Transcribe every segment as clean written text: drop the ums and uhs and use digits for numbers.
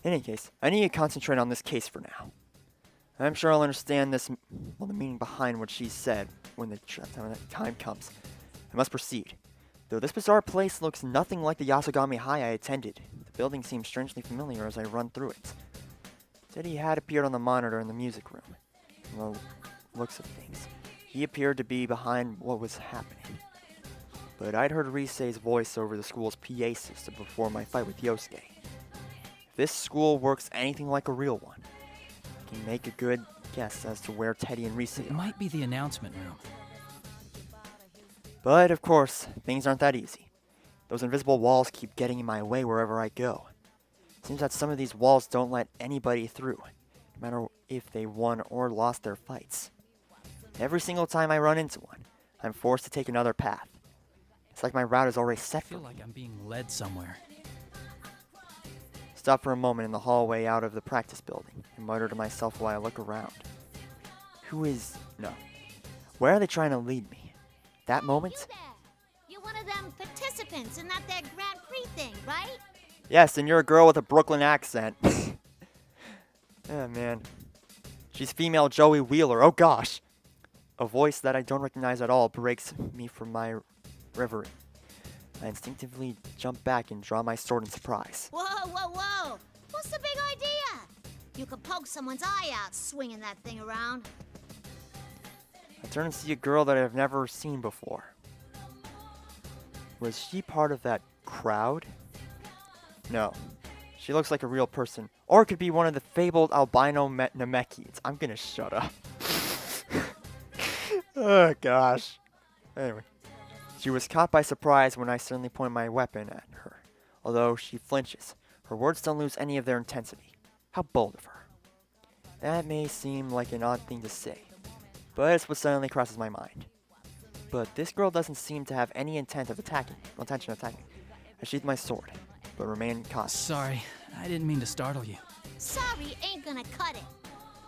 In any case, I need to concentrate on this case for now. I'm sure I'll understand the meaning behind what she said when the time comes. I must proceed. Though this bizarre place looks nothing like the Yasogami High I attended, the building seems strangely familiar as I run through it. Teddy had appeared on the monitor in the music room. From the looks of things, he appeared to be behind what was happening. But I'd heard Risei's voice over the school's PA system before my fight with Yosuke. If this school works anything like a real one, I can make a good guess as to where Teddy and Risei It are. might be the announcement room. But, of course, things aren't that easy. Those invisible walls keep getting in my way wherever I go. It seems that some of these walls don't let anybody through, no matter if they won or lost their fights. Every single time I run into one, I'm forced to take another path. It's like my route is already I set for feel me. like I'm being led somewhere. Stop for a moment in the hallway out of the practice building and mutter to myself while I look around. Where are they trying to lead me? That moment? You there! You're one of them participants in that there Grand Prix thing, right? Yes, and you're a girl with a Brooklyn accent. Oh man. She's female Joey Wheeler, oh gosh. A voice that I don't recognize at all breaks me from my reverie. I instinctively jump back and draw my sword in surprise. Whoa, whoa, whoa! What's the big idea? You could poke someone's eye out swinging that thing around. I turn and see a girl that I've never seen before. Was she part of that crowd? No. She looks like a real person. Or it could be one of the fabled albino Namekians. I'm gonna shut up. Oh gosh. Anyway. She was caught by surprise when I suddenly point my weapon at her. Although she flinches, her words don't lose any of their intensity. How bold of her. That may seem like an odd thing to say, but it's what suddenly crosses my mind. But this girl doesn't seem to have any intention of attacking. I sheath my sword, but remain cautious. Sorry, I didn't mean to startle you. Sorry ain't gonna cut it.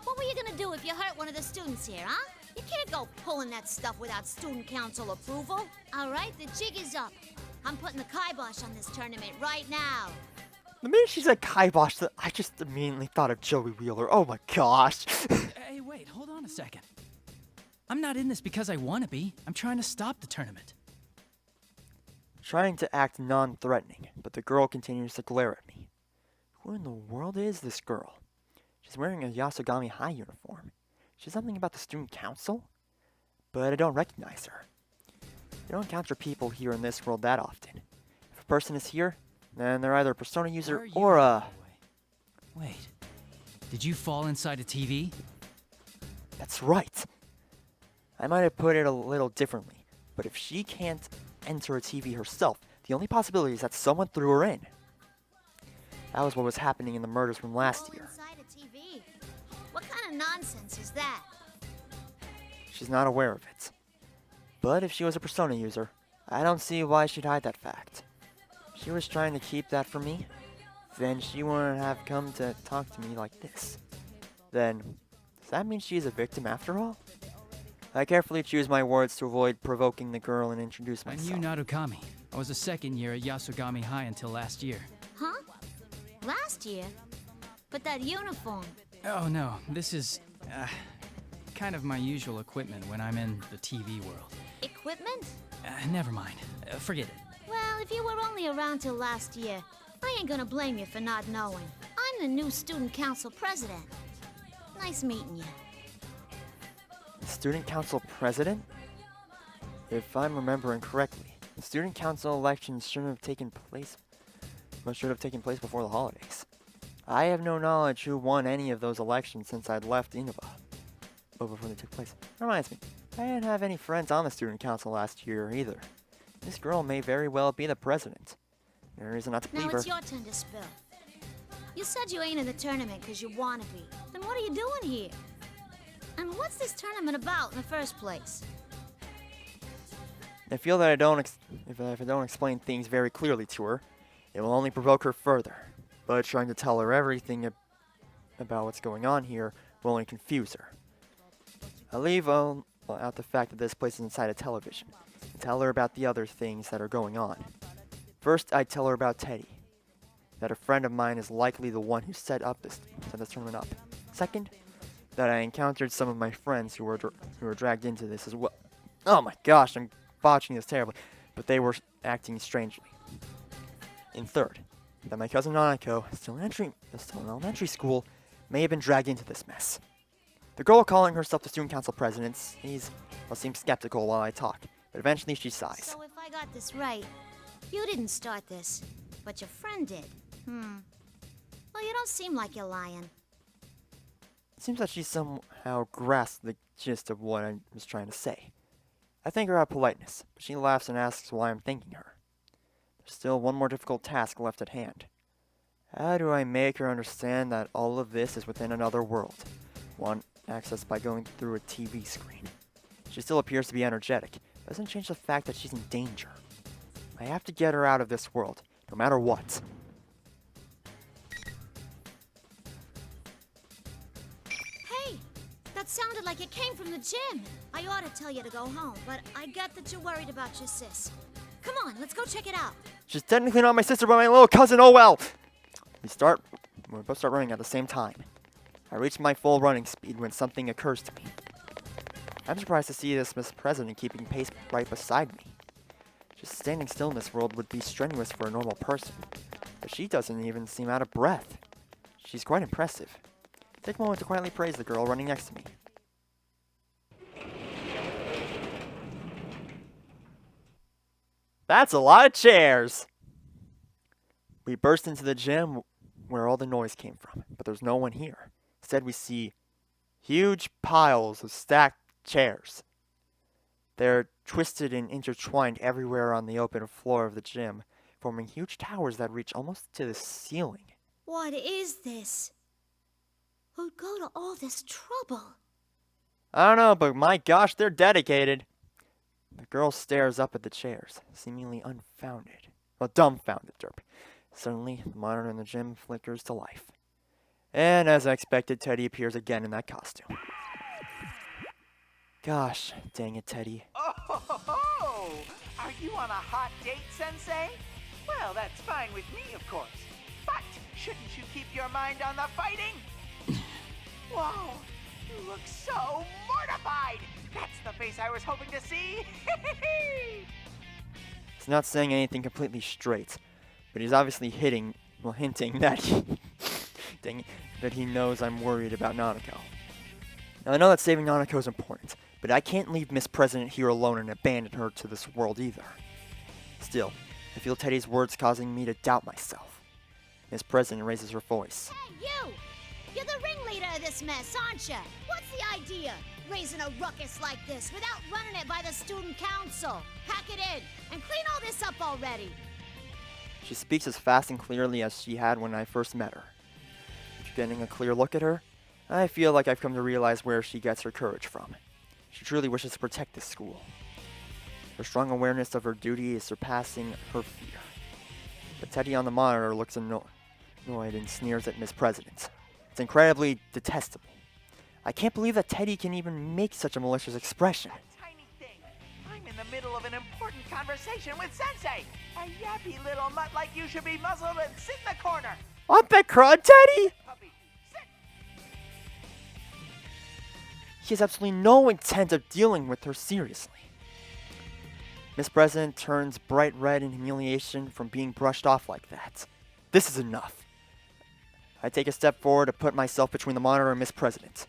What were you gonna do if you hurt one of the students here, huh? You can't go pulling that stuff without student council approval. All right, the jig is up. I'm putting the kibosh on this tournament right now. The minute she said kibosh, I just immediately thought of Joey Wheeler. Oh my gosh. Hey, wait, hold on a second. I'm not in this because I want to be. I'm trying to stop the tournament. Trying to act non-threatening, but the girl continues to glare at me. Who in the world is this girl? She's wearing a Yasogami High uniform. She's something about the student council? But I don't recognize her. You don't encounter people here in this world that often. If a person is here, then they're either a persona user or a... Wait, did you fall inside a TV? That's right. I might have put it a little differently, but if she can't enter a TV herself, the only possibility is that someone threw her in. That was what was happening in the murders from last year. Inside a TV? What kind of nonsense is that? She's not aware of it. But if she was a persona user, I don't see why she'd hide that fact. If she was trying to keep that from me, then she wouldn't have come to talk to me like this. Then, does that mean she is a victim after all? I carefully choose my words to avoid provoking the girl and introduce I myself. knew Narukami. I was a second year at Yasogami High until last year. Huh? Last year? But that uniform. Oh no, this is kind of my usual equipment when I'm in the TV world. Equipment? Never mind. Forget it. Well, if you were only around till last year, I ain't gonna blame you for not knowing. I'm the new student council president. Nice meeting you. Student council president? If I'm remembering correctly, the student council elections should have taken place before the holidays. I have no knowledge who won any of those elections since I'd left Innova. But before they took place. Reminds me, I didn't have any friends on the student council last year either. This girl may very well be the president. There is reason not to Now believe her. it's your turn to spill. You said you ain't in the tournament because you wanna be. Then what are you doing here? And what's this tournament about in the first place? I feel that if I don't explain things very clearly to her, it will only provoke her further. But trying to tell her everything about what's going on here will only confuse her. I'll leave out the fact that this place is inside a television, and tell her about the other things that are going on. First, I tell her about Teddy. that a friend of mine is likely the one who set this tournament up. Second, that I encountered some of my friends who were dragged into this as well. Oh my gosh, I'm botching this terribly, but they were acting strangely. And third, that my cousin Nanako, still in elementary school, may have been dragged into this mess. The girl calling herself the student council president seems skeptical while I talk, but eventually she sighs. So if I got this right, you didn't start this, but your friend did. Well, you don't seem like you're lying. It seems that she somehow grasped the gist of what I was trying to say. I thank her out of politeness, but she laughs and asks why I'm thanking her. There's still one more difficult task left at hand. How do I make her understand that all of this is within another world, one accessed by going through a TV screen? She still appears to be energetic, but doesn't change the fact that she's in danger. I have to get her out of this world, no matter what. Hey, that sounded like it came from the gym. I ought to tell you to go home, but I get that you're worried about your sis. Come on, let's go check it out. She's technically not my sister, but my little cousin, oh well! We both start running at the same time. I reach my full running speed when something occurs to me. I'm surprised to see this Miss President keeping pace right beside me. Just standing still in this world would be strenuous for a normal person, but she doesn't even seem out of breath. She's quite impressive. Take a moment to quietly praise the girl running next to me. That's a lot of chairs! We burst into the gym where all the noise came from, but there's no one here. Instead, we see huge piles of stacked chairs. They're twisted and intertwined everywhere on the open floor of the gym, forming huge towers that reach almost to the ceiling. What is this? Who'd go to all this trouble? I don't know, but my gosh, they're dedicated. The girl stares up at the chairs, seemingly unfounded. Well, dumbfounded, derp. Suddenly, the monitor in the gym flickers to life. And as I expected, Teddy appears again in that costume. Gosh, dang it, Teddy. Oh, are you on a hot date, Sensei? Well, that's fine with me, of course. But shouldn't you keep your mind on the fighting? Whoa, you look so mortified. That's the face I was hoping to see. He's not saying anything completely straight, but he's obviously hinting that he knows I'm worried about Nanako. Now, I know that saving Nanako is important, but I can't leave Miss President here alone and abandon her to this world either. Still, I feel Teddy's words causing me to doubt myself. Miss President raises her voice. Hey, you! You're the ringleader of this mess, aren't you? What's the idea? Raising a ruckus like this without running it by the student council. Pack it in and clean all this up already. She speaks as fast and clearly as she had when I first met her. After getting a clear look at her, I feel like I've come to realize where she gets her courage from. She truly wishes to protect this school. Her strong awareness of her duty is surpassing her fear. But Teddy on the monitor looks annoyed and sneers at Miss President. It's incredibly detestable. I can't believe that Teddy can even make such a malicious expression. Tiny thing. I'm in the middle of an important conversation with Sensei. A yappy little mutt like you should be muzzled and sit in the corner. Up the crud, Teddy! Puppy, sit. He has absolutely no intent of dealing with her seriously. Miss President turns bright red in humiliation from being brushed off like that. This is enough. I take a step forward to put myself between the monitor and Miss President.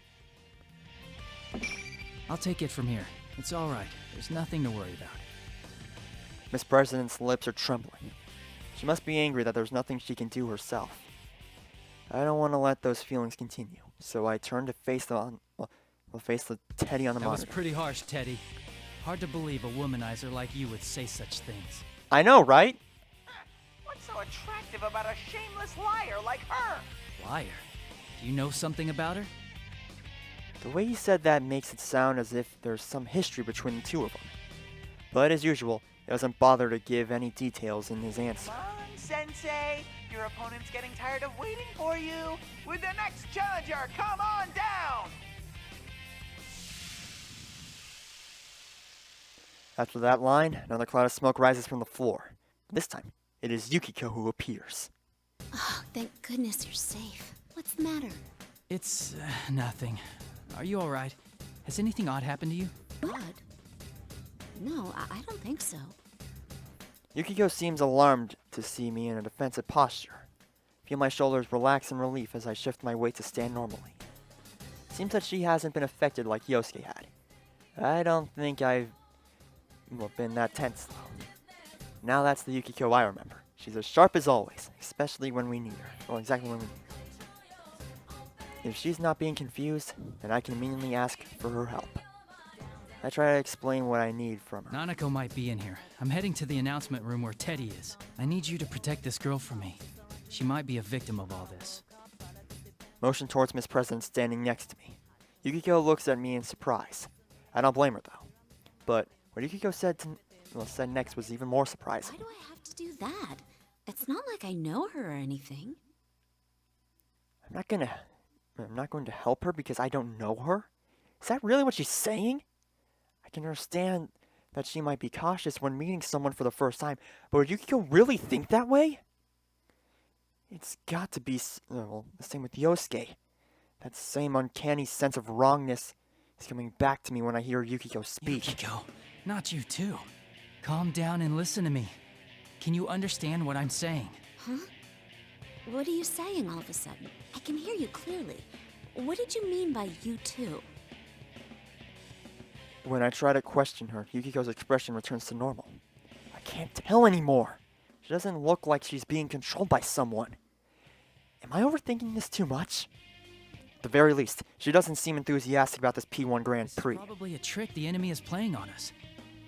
I'll take it from here. It's all right. There's nothing to worry about. Miss President's lips are trembling. She must be angry that there's nothing she can do herself. I don't want to let those feelings continue, so I turn to face the Teddy on the That was monitor. pretty harsh, Teddy. Hard to believe a womanizer like you would say such things. I know, right? What's so attractive about a shameless liar like her? Liar? Do you know something about her? The way he said that makes it sound as if there's some history between the two of them. But as usual, he doesn't bother to give any details in his answer. Come on, Sensei. Your opponent's getting tired of waiting for you. With the next challenger, come on down! After that line, another cloud of smoke rises from the floor. This time, it is Yukiko who appears. Oh, thank goodness you're safe. What's the matter? It's nothing. Are you alright? Has anything odd happened to you? Odd? No, I don't think so. Yukiko seems alarmed to see me in a defensive posture. Feel my shoulders relax in relief as I shift my weight to stand normally. Seems that she hasn't been affected like Yosuke had. I don't think I've been that tense though. Now that's the Yukiko I remember. She's as sharp as always, especially when we need her. Well, exactly when we need her. If she's not being confused, then I can immediately ask for her help. I try to explain what I need from her. Nanako might be in here. I'm heading to the announcement room where Teddy is. I need you to protect this girl from me. She might be a victim of all this. Motion towards Miss President standing next to me. Yukiko looks at me in surprise. I don't blame her though. But what Yukiko said next was even more surprising. Why do I have to do that? It's not like I know her or anything. I'm not going to help her because I don't know her? Is that really what she's saying? I can understand that she might be cautious when meeting someone for the first time, but would Yukiko really think that way? It's got to be the same with Yosuke. That same uncanny sense of wrongness is coming back to me when I hear Yukiko speak. Yukiko, not you too. Calm down and listen to me. Can you understand what I'm saying? Huh? What are you saying all of a sudden? I can hear you clearly. What did you mean by you too? When I try to question her, Yukiko's expression returns to normal. I can't tell anymore. She doesn't look like she's being controlled by someone. Am I overthinking this too much? At the very least, she doesn't seem enthusiastic about this P1 Grand Prix. It's probably a trick the enemy is playing on us.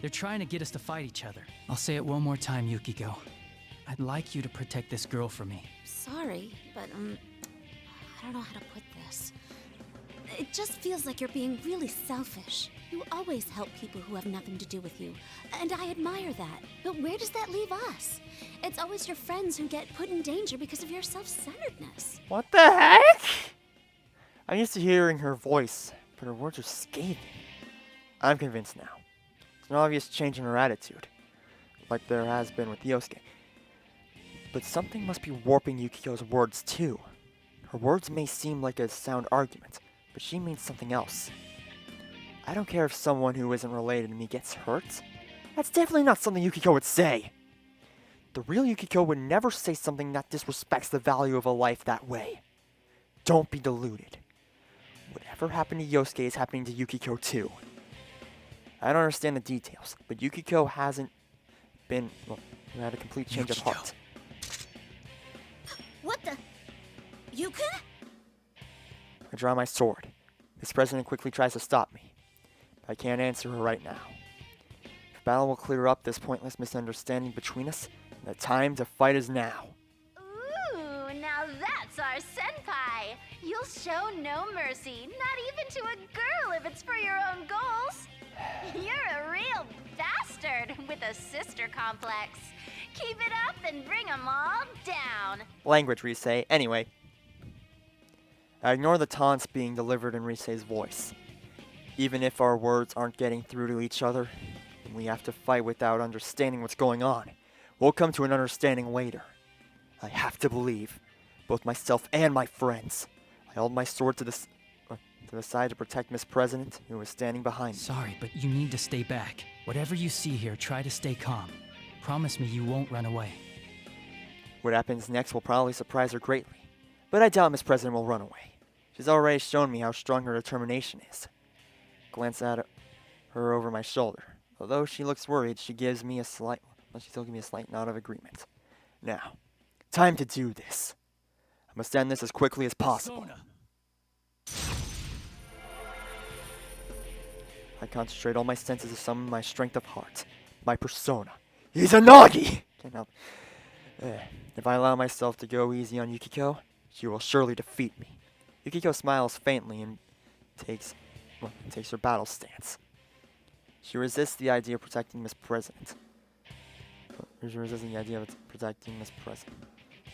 They're trying to get us to fight each other. I'll say it one more time, Yukiko. I'd like you to protect this girl for me. Sorry, but I don't know how to put this. It just feels like you're being really selfish. You always help people who have nothing to do with you, and I admire that. But where does that leave us? It's always your friends who get put in danger because of your self-centeredness. What the heck? I'm used to hearing her voice, but her words are scathing. I'm convinced now. It's an obvious change in her attitude, like there has been with Yosuke. But something must be warping Yukiko's words too. Her words may seem like a sound argument, but she means something else. I don't care if someone who isn't related to me gets hurt. That's definitely not something Yukiko would say. The real Yukiko would never say something that disrespects the value of a life that way. Don't be deluded. Whatever happened to Yosuke is happening to Yukiko too. I don't understand the details, but Yukiko hasn't been, had a complete change of heart. What the? Yuka? I draw my sword. This president quickly tries to stop me. But I can't answer her right now. If battle will clear up this pointless misunderstanding between us, the time to fight is now. Ooh, now that's our senpai. You'll show no mercy, not even to a girl if it's for your own goals. You're a real bastard with a sister complex. Keep it up and bring 'em all down. Language, Risei. Anyway. I ignore the taunts being delivered in Risei's voice. Even if our words aren't getting through to each other, and we have to fight without understanding what's going on, we'll come to an understanding later. I have to believe, both myself and my friends. I held my sword to the side to protect Miss President, who was standing behind me. Sorry, but you need to stay back. Whatever you see here, try to stay calm. Promise me you won't run away. What happens next will probably surprise her greatly, but I doubt Miss President will run away. She's already shown me how strong her determination is. Glance at her over my shoulder. Although she looks worried, she still gives me a slight nod of agreement. Now, time to do this. I must end this as quickly as possible. I concentrate all my senses to summon my strength of heart. My persona. Izanagi! If I allow myself to go easy on Yukiko, she will surely defeat me. Yukiko smiles faintly and takes her battle stance. She resists the idea of protecting Miss President.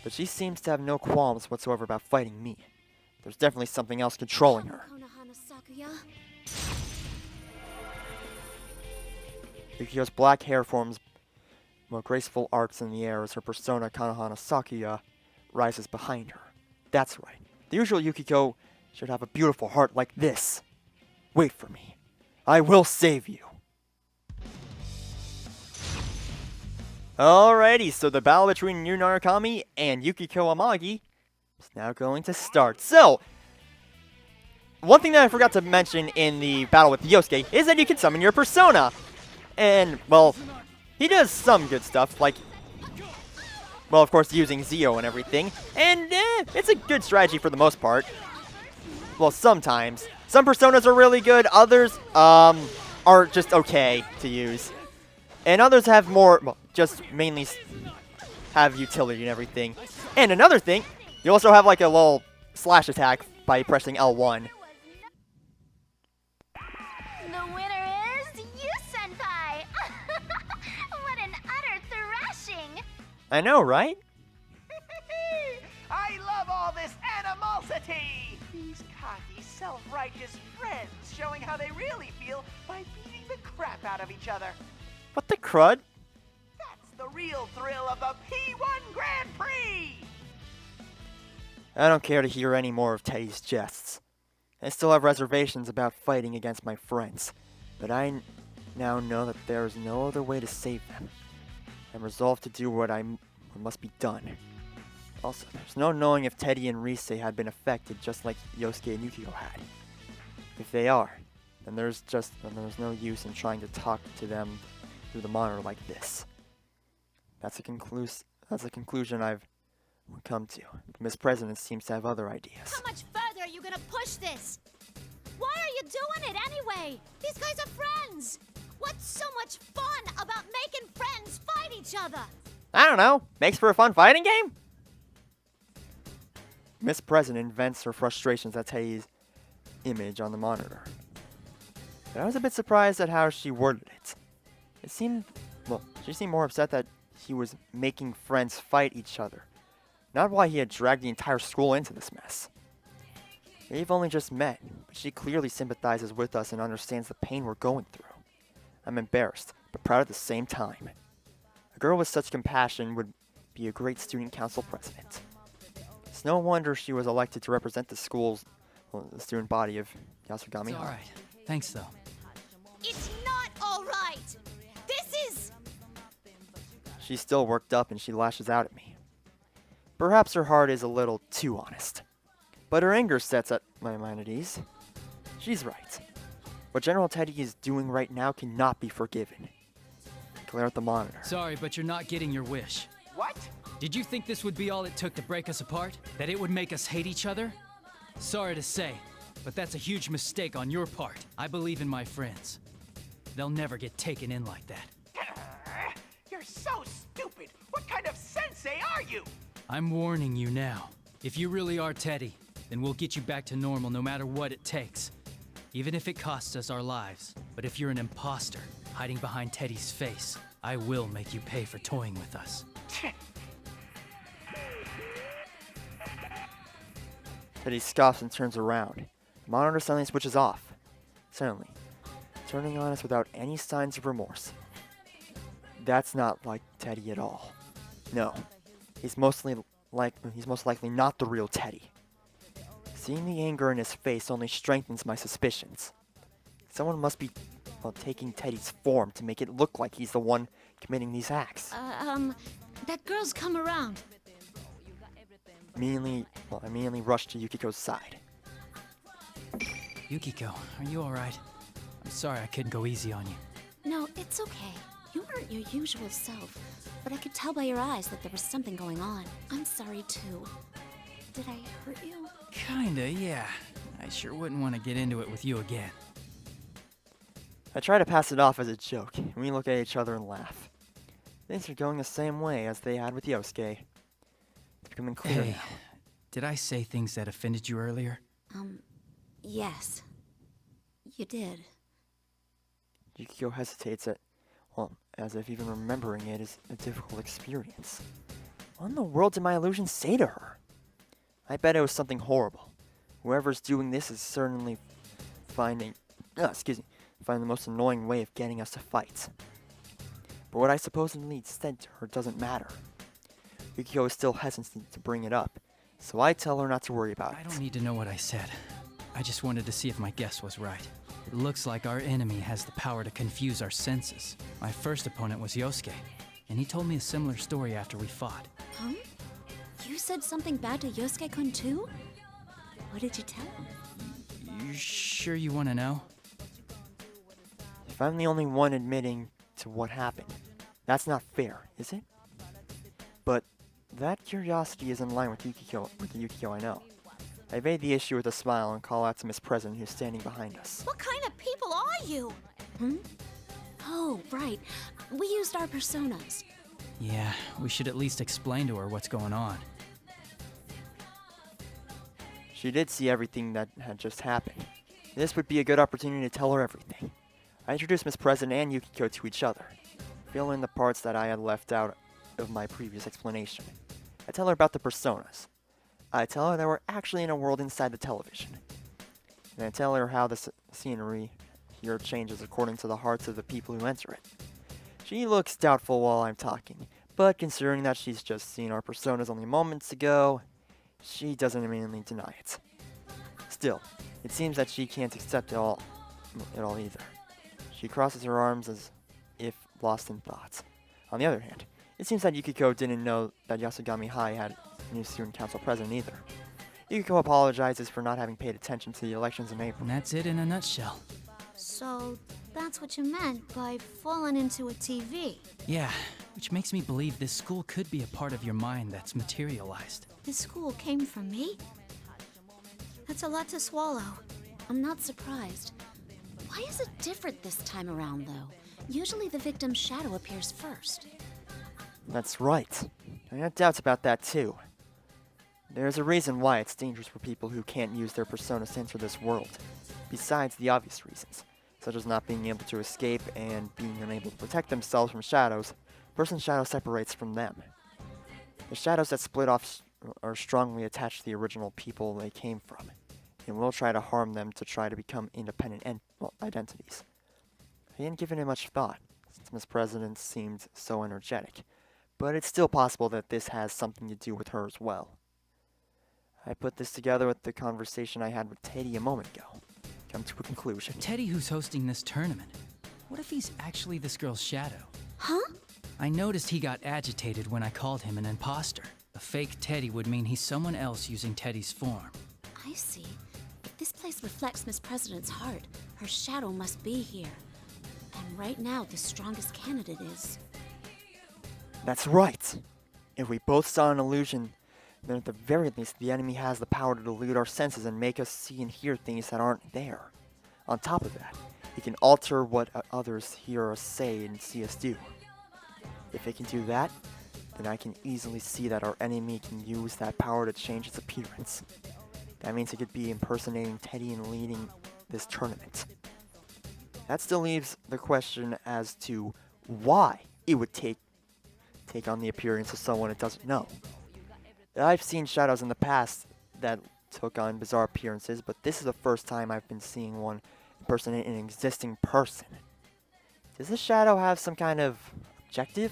But she seems to have no qualms whatsoever about fighting me. There's definitely something else controlling her. Yukiko's black hair forms graceful arcs in the air as her persona Kanohana Sakuya rises behind her. That's right. The usual Yukiko should have a beautiful heart like this. Wait for me. I will save you. Alrighty, so the battle between Yu Narukami and Yukiko Amagi is now going to start. So, one thing that I forgot to mention in the battle with Yosuke is that you can summon your persona. And, well, he does some good stuff, like, well, of course, using Zio and everything. And, it's a good strategy for the most part. Well, sometimes. Some personas are really good, others, are just okay to use. And others have more, well, just mainly have utility and everything. And another thing, you also have like a little slash attack by pressing L1. The winner is you, Senpai! What an utter thrashing! I know, right? I love all this animosity! These cocky, self-righteous friends showing how they really feel by beating the crap out of each other. What the crud? That's the real thrill of the P1 Grand Prix! I don't care to hear any more of Teddy's jests. I still have reservations about fighting against my friends, but I now know that there is no other way to save them. I'm resolved to do what must be done. Also, there's no knowing if Teddy and Rise had been affected just like Yosuke and Yukiko had. If they are, then there's no use in trying to talk to them through the monitor like this. That's a conclusion I've come to. Miss President seems to have other ideas. How much further are you gonna push this? Why are you doing it anyway? These guys are friends. What's so much fun about making friends fight each other? I don't know. Makes for a fun fighting game? Miss President vents her frustrations at Teddy's image on the monitor. But I was a bit surprised at how she worded it. She seemed more upset that he was making friends fight each other. Not why he had dragged the entire school into this mess. We've only just met, but she clearly sympathizes with us and understands the pain we're going through. I'm embarrassed, but proud at the same time. A girl with such compassion would be a great student council president. It's no wonder she was elected to represent the school's, the student body of Yasugami. It's alright. Thanks, though. It's not alright! This is... She's still worked up and she lashes out at me. Perhaps her heart is a little too honest. But her anger sets at my mind at ease. She's right. What General Teddy is doing right now cannot be forgiven. Glare at the monitor. Sorry, but you're not getting your wish. What? Did you think this would be all it took to break us apart? That it would make us hate each other? Sorry to say, but that's a huge mistake on your part. I believe in my friends. They'll never get taken in like that. You're so stupid! What kind of sensei are you? I'm warning you now. If you really are Teddy, then we'll get you back to normal no matter what it takes. Even if it costs us our lives. But if you're an imposter, hiding behind Teddy's face, I will make you pay for toying with us. Teddy scoffs and turns around. The monitor suddenly switches off. Suddenly, turning on us without any signs of remorse. That's not like Teddy at all. No, he's most likely not the real Teddy. Seeing the anger in his face only strengthens my suspicions. Someone must be, taking Teddy's form to make it look like he's the one committing these acts. That girl's come around. I immediately rushed to Yukiko's side. Yukiko, are you alright? I'm sorry I couldn't go easy on you. No, it's okay. You weren't your usual self, but I could tell by your eyes that there was something going on. I'm sorry too. Did I hurt you? Kinda, yeah. I sure wouldn't want to get into it with you again. I try to pass it off as a joke, and we look at each other and laugh. Things are going the same way as they had with Yosuke. It's becoming clear Hey, now. did I say things that offended you earlier? Yes. You did. Yukiko hesitates as if even remembering it is a difficult experience. What in the world did my illusion say to her? I bet it was something horrible. Whoever's doing this is certainly finding the most annoying way of getting us to fight. But what I supposedly said to her doesn't matter. Yukiko is still hesitant to bring it up, so I tell her not to worry about I it. don't need to know what I said. I just wanted to see if my guess was right. It looks like our enemy has the power to confuse our senses. My first opponent was Yosuke, and he told me a similar story after we fought. Huh? You said something bad to Yosuke-kun too? What did you tell him? You sure you want to know? If I'm the only one admitting to what happened, that's not fair, is it? But that curiosity is in line with the Yukiko I know. I evade the issue with a smile and call out to Miss President who's standing behind us. What kind of people are you? Oh, right. We used our personas. Yeah, we should at least explain to her what's going on. She did see everything that had just happened. This would be a good opportunity to tell her everything. I introduced Miss President and Yukiko to each other, fill in the parts that I had left out of my previous explanation. I tell her about the personas. I tell her that we're actually in a world inside the television. And I tell her how the scenery here changes according to the hearts of the people who enter it. She looks doubtful while I'm talking, but considering that she's just seen our personas only moments ago, she doesn't immediately deny it. Still, it seems that she can't accept it all either. She crosses her arms as if lost in thought. On the other hand, it seems that Yukiko didn't know that Yasugami High had a new student council president either. Yukiko apologizes for not having paid attention to the elections in April. And that's it in a nutshell. So, that's what you meant by falling into a TV. Yeah, which makes me believe this school could be a part of your mind that's materialized. This school came from me? That's a lot to swallow. I'm not surprised. Why is it different this time around, though? Usually the victim's shadow appears first. That's right. I have doubts about that too. There's a reason why it's dangerous for people who can't use their personas to enter this world, besides the obvious reasons, such as not being able to escape and being unable to protect themselves from shadows. A person's shadow separates from them. The shadows that split off are strongly attached to the original people they came from, and will try to harm them to try to become independent identities. I hadn't given it much thought, since Miss President seemed so energetic, but it's still possible that this has something to do with her as well. I put this together with the conversation I had with Teddy a moment ago. Come to a conclusion. Teddy, who's hosting this tournament, what if he's actually this girl's shadow? Huh? I noticed he got agitated when I called him an imposter. A fake Teddy would mean he's someone else using Teddy's form. I see. If this place reflects Miss President's heart, her shadow must be here. And right now, the strongest candidate is... That's right! If we both saw an illusion, then at the very least the enemy has the power to delude our senses and make us see and hear things that aren't there. On top of that, he can alter what others hear us say and see us do. If it can do that, then I can easily see that our enemy can use that power to change its appearance. That means it could be impersonating Teddy and leading this tournament. That still leaves the question as to why it would take on the appearance of someone it doesn't know. I've seen shadows in the past that took on bizarre appearances, but this is the first time I've been seeing one impersonate an existing person. Does this shadow have some kind of objective?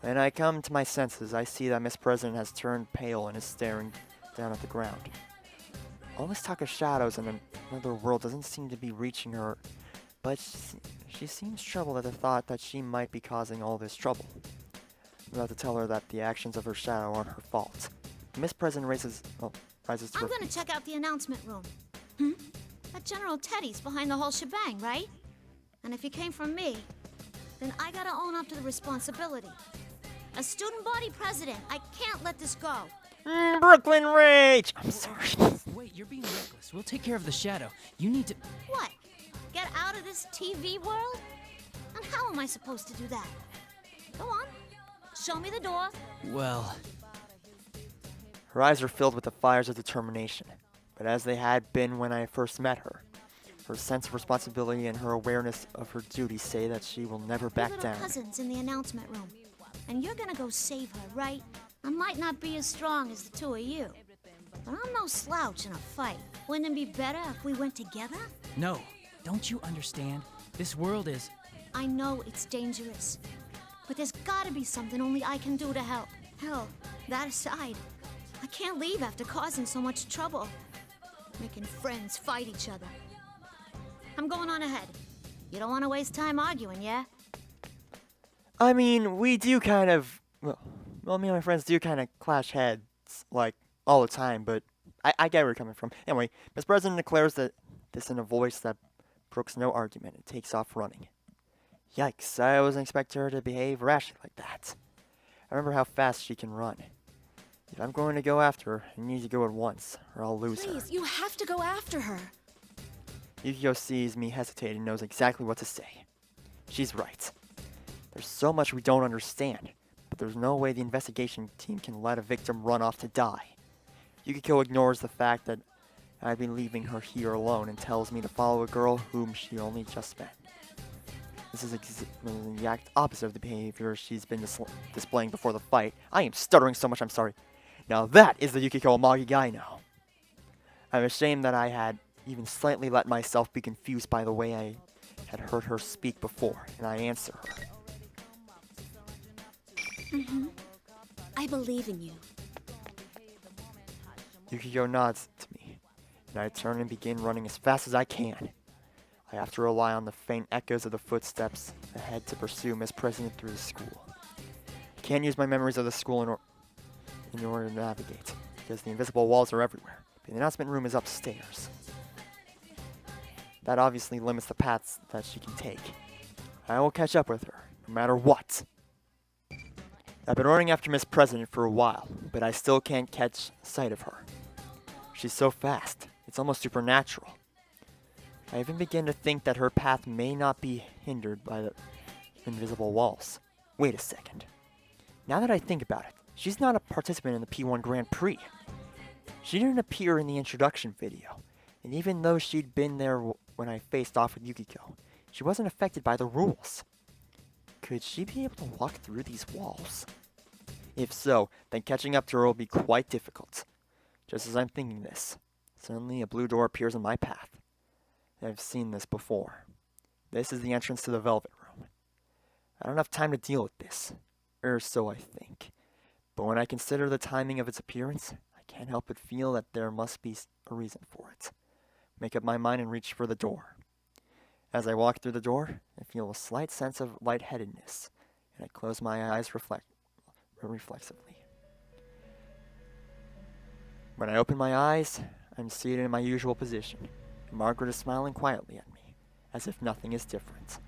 When I come to my senses, I see that Miss President has turned pale and is staring down at the ground. All this talk of shadows and another world doesn't seem to be reaching her, but she seems troubled at the thought that she might be causing all this trouble. I'm about to tell her that the actions of her shadow aren't her fault. Miss President rises to I'm gonna check out the announcement room. That General Teddy's behind the whole shebang, right? And if he came from me, then I gotta own up to the responsibility. As student body president, I can't let this go. Brooklyn Rage! I'm sorry. Wait, you're being reckless. We'll take care of the shadow. You need to... What? Get out of this TV world? And how am I supposed to do that? Go on. Show me the door. Well... Her eyes are filled with the fires of determination, but as they had been when I first met her, her sense of responsibility and her awareness of her duty say that she will never Your back little down. cousin's in the announcement room, and you're gonna go save her, right? I might not be as strong as the two of you, but I'm no slouch in a fight. Wouldn't it be better if we went together? No. Don't you understand? This world is... I know it's dangerous, but there's gotta be something only I can do to help. Hell, that aside, I can't leave after causing so much trouble. Making friends fight each other. I'm going on ahead. You don't want to waste time arguing, yeah? I mean, we do kind of, well, me and my friends do kind of clash heads, like, all the time, but I get where you're coming from. Anyway, Miss President declares that this in a voice that brooks no argument and takes off running. Yikes, I wasn't expecting her to behave rashly like that. I remember how fast she can run. If I'm going to go after her, I need to go at once, or I'll lose her. Please, you have to go after her. Yukiko sees me hesitate and knows exactly what to say. She's right. There's so much we don't understand, but there's no way the investigation team can let a victim run off to die. Yukiko ignores the fact that I've been leaving her here alone and tells me to follow a girl whom she only just met. This is the exact opposite of the behavior she's been displaying before the fight. I am stuttering so much, I'm sorry. Now that is the Yukiko Amagi I know. I'm ashamed that I had even slightly let myself be confused by the way I had heard her speak before, and I answer her. I believe in you. Yukiko nods to me, and I turn and begin running as fast as I can. I have to rely on the faint echoes of the footsteps ahead to pursue Miss President through the school. I can't use my memories of the school in order to navigate, because the invisible walls are everywhere. But the announcement room is upstairs. That obviously limits the paths that she can take. I will catch up with her, no matter what. I've been running after Miss President for a while, but I still can't catch sight of her. She's so fast, it's almost supernatural. I even begin to think that her path may not be hindered by the invisible walls. Wait a second. Now that I think about it, she's not a participant in the P1 Grand Prix. She didn't appear in the introduction video, and even though she'd been there when I faced off with Yukiko, she wasn't affected by the rules. Could she be able to walk through these walls? If so, then catching up to her will be quite difficult. Just as I'm thinking this, suddenly a blue door appears in my path. I've seen this before. This is the entrance to the Velvet Room. I don't have time to deal with this, or so I think. But when I consider the timing of its appearance, I can't help but feel that there must be a reason for it. Make up my mind and reach for the door. As I walk through the door, I feel a slight sense of lightheadedness, and I close my eyes reflexively. When I open my eyes, I'm seated in my usual position, and Margaret is smiling quietly at me, as if nothing is different.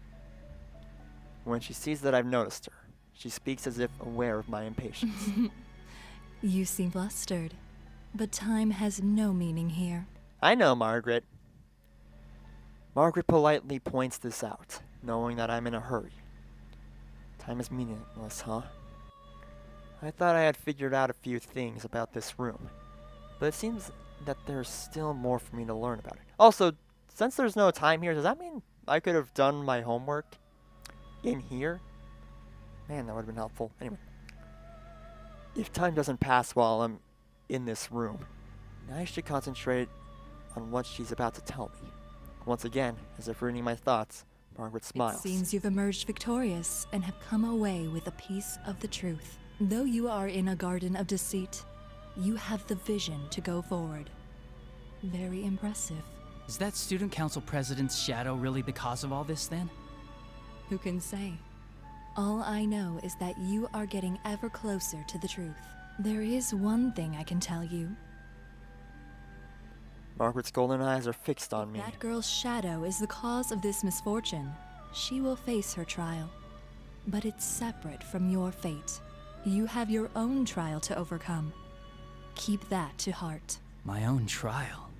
When she sees that I've noticed her, she speaks as if aware of my impatience. You seem flustered, but time has no meaning here. I know, Margaret. Margaret politely points this out, knowing that I'm in a hurry. Time is meaningless, huh? I thought I had figured out a few things about this room, but it seems that there's still more for me to learn about it. Also, since there's no time here, does that mean I could have done my homework in here? Man, that would have been helpful. Anyway. If time doesn't pass while I'm in this room, I should concentrate on what she's about to tell me. Once again, as if reading my thoughts, Margaret smiles. It seems you've emerged victorious and have come away with a piece of the truth. Though you are in a garden of deceit, you have the vision to go forward. Very impressive. Is that student council president's shadow really the cause of all this then? Who can say? All I know is that you are getting ever closer to the truth. There is one thing I can tell you. Margaret's golden eyes are fixed on me. That girl's shadow is the cause of this misfortune. She will face her trial. But it's separate from your fate. You have your own trial to overcome. Keep that to heart. My own trial.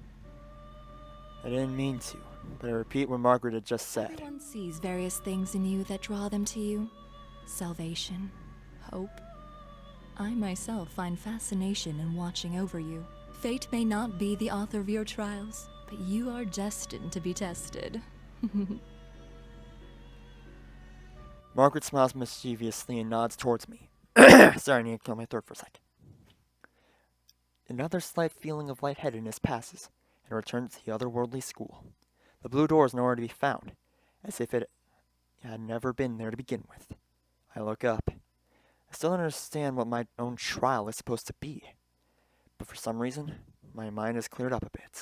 I didn't mean to, but I repeat what Margaret had just said. Everyone sees various things in you that draw them to you. Salvation, hope. I myself find fascination in watching over you. Fate may not be the author of your trials, but you are destined to be tested. Margaret smiles mischievously and nods towards me. Sorry, I need to clear my throat for a second. Another slight feeling of lightheadedness passes, and returns to the otherworldly school. The blue door is nowhere to be found, as if it had never been there to begin with. I look up. I still don't understand what my own trial is supposed to be. But for some reason, my mind has cleared up a bit.